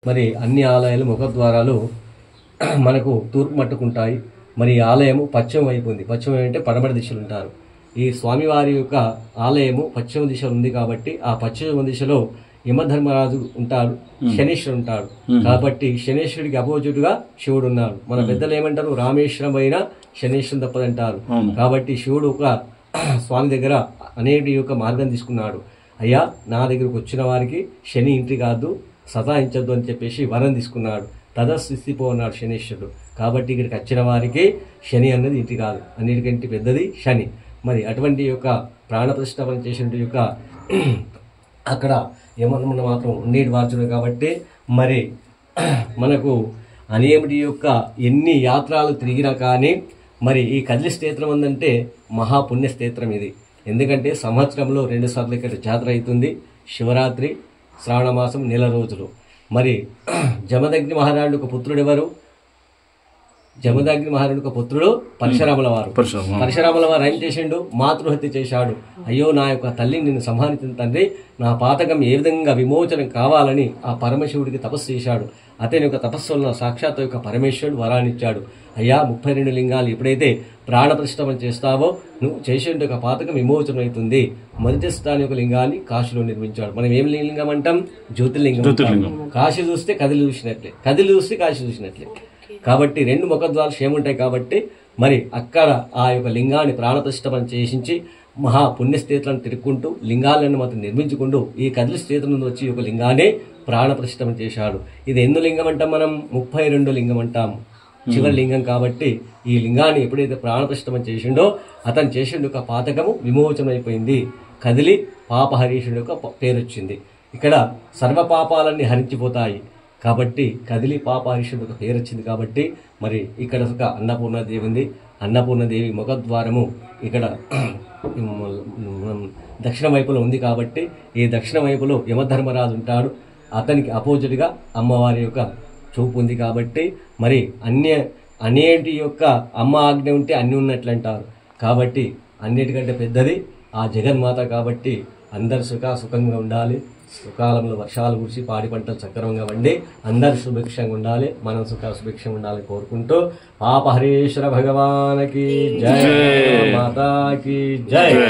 మరి అన్ని ఆలయాలు ముఖద్వారాలు మనకు తూర్పు మట్టుకుంటాయి. మరి ఈ ఆలయము పశ్చిమ వైపు ఉంది. పశ్చిమ అంటే పడమటి దిశలు ఉంటారు. ఈ స్వామివారి యొక్క ఆలయము పశ్చిమ దిశ ఉంది కాబట్టి ఆ పశ్చిమ దిశలో యమధర్మరాజు ఉంటాడు, శనీశ్వరుడు ఉంటాడు. కాబట్టి శనీశ్వరుడికి అపోజిట్ గా శివుడు ఉన్నాడు. మన పెద్దలు ఏమంటారు, రామేశ్వరం అయినా శనీశ్వరం తప్పదంటారు. కాబట్టి శివుడు ఒక స్వామి దగ్గర అనేక యొక్క మార్గం తీసుకున్నాడు. అయ్యా, నా దగ్గరకు వచ్చిన వారికి శని ఇంటి కాదు, సతాయించద్దు అని చెప్పేసి వరం తీసుకున్నాడు. తదస్థితిపో అన్నాడు శనీశ్వరుడు. కాబట్టి ఇక్కడికి వచ్చిన వారికి శని అన్నది ఇంటి కాదు, అన్నిటికంటే పెద్దది శని. మరి అటువంటి యొక్క ప్రాణప్రతిష్ఠాపన చేసిన యొక్క అక్కడ ఏమన్నా మాత్రం ఉండేటి వార్చుడు. కాబట్టి మరి మనకు అనేమిటి యొక్క ఎన్ని యాత్రలు తిరిగినా కానీ మరి ఈ కదిలి క్షేత్రం అందంటే మహాపుణ్య క్షేత్రం ఇది. ఎందుకంటే సంవత్సరంలో 2 సార్లు ఇక్కడ జాతర అవుతుంది. శివరాత్రి, శ్రావణ మాసం, నెల రోజులు. మరి జమదగ్ని మహారాజుడు ఒక పుత్రుడు ఎవరు? జమదగ్ని మహారాజుడు ఒక పుత్రుడు పరశురాముల వారు. పరశురాముల వారు ఏం చేసిండు? మాతృహత్య చేశాడు. అయ్యో, నా యొక్క తల్లిని నిన్ను సంహరించిన తండ్రి, నా పాతకం ఏ విధంగా విమోచనం కావాలని ఆ పరమశివుడికి తపస్సు చేశాడు. అతని యొక్క తపస్సు వలన సాక్షాత్ యొక్క పరమేశ్వరుడు వరాన్నిచ్చాడు. అయ్యా, 32 లింగాలు ఎప్పుడైతే ప్రాణప్రతిష్ఠాపన చేస్తావో నువ్వు చేసే ఒక పాతకం విమోచనం అవుతుంది. మొదటి స్థాని యొక్క లింగాన్ని కాశీలో నిర్మించాడు. మనం ఏం లింగం అంటాం? జ్యోతిర్లింగం. కాశీ చూస్తే కదిలి చూసినట్లే, కదిలి చూస్తే కాశీ చూసినట్లే. కాబట్టి 2 ముఖద్వారాలు ఏముంటాయి కాబట్టి మరి అక్కడ ఆ యొక్క లింగాన్ని ప్రాణప్రతిష్ఠాపన చేసించి మహాపుణ్యస్థేతులను తిరుక్కుంటూ లింగాలను మాత్రం నిర్మించుకుంటూ ఈ కదిలి స్థేతుల నుండి వచ్చి ఒక లింగాన్ని ప్రాణప్రతిష్ఠాపన చేశాడు. ఇది ఎన్ని లింగం అంటాం? మనం 32 లింగం అంటాం, చివరి లింగం. కాబట్టి ఈ లింగాన్ని ఎప్పుడైతే ప్రాణప్రతిష్ఠాపన చేసిండో అతను చేసిండు ఒక పాతకము విమోచనం అయిపోయింది. కదిలి పాపహరీషుడు యొక్క పేరు వచ్చింది. ఇక్కడ సర్వ పాపాలన్నీ హరించిపోతాయి. కాబట్టి కదిలి పాపహరీషుడు ఒక పేరు వచ్చింది. కాబట్టి మరి ఇక్కడ ఒక అన్నపూర్ణాదేవి ఉంది. అన్నపూర్ణదేవి ముఖద్వారము ఇక్కడ దక్షిణ వైపులో ఉంది. కాబట్టి ఈ దక్షిణ వైపులో యమధర్మరాజు ఉంటాడు. అతనికి అపోజిట్గా అమ్మవారి యొక్క చూపు ఉంది. కాబట్టి మరి అన్నిటి యొక్క అమ్మ ఆజ్ఞ ఉంటే అన్ని ఉన్నట్లు అంటారు. కాబట్టి అన్నిటికంటే పెద్దది ఆ జగన్మాత. కాబట్టి అందరు సుఖంగా ఉండాలి. సుకాలంలో వర్షాలు కురిసి పాడి పంటలు సక్రమంగా వండి అందరు సుభిక్షంగా ఉండాలి. మనం సుభిక్షంగా ఉండాలని కోరుకుంటూ పాపహరీశ్వర భగవానికి జయ, మాతాకి జయ.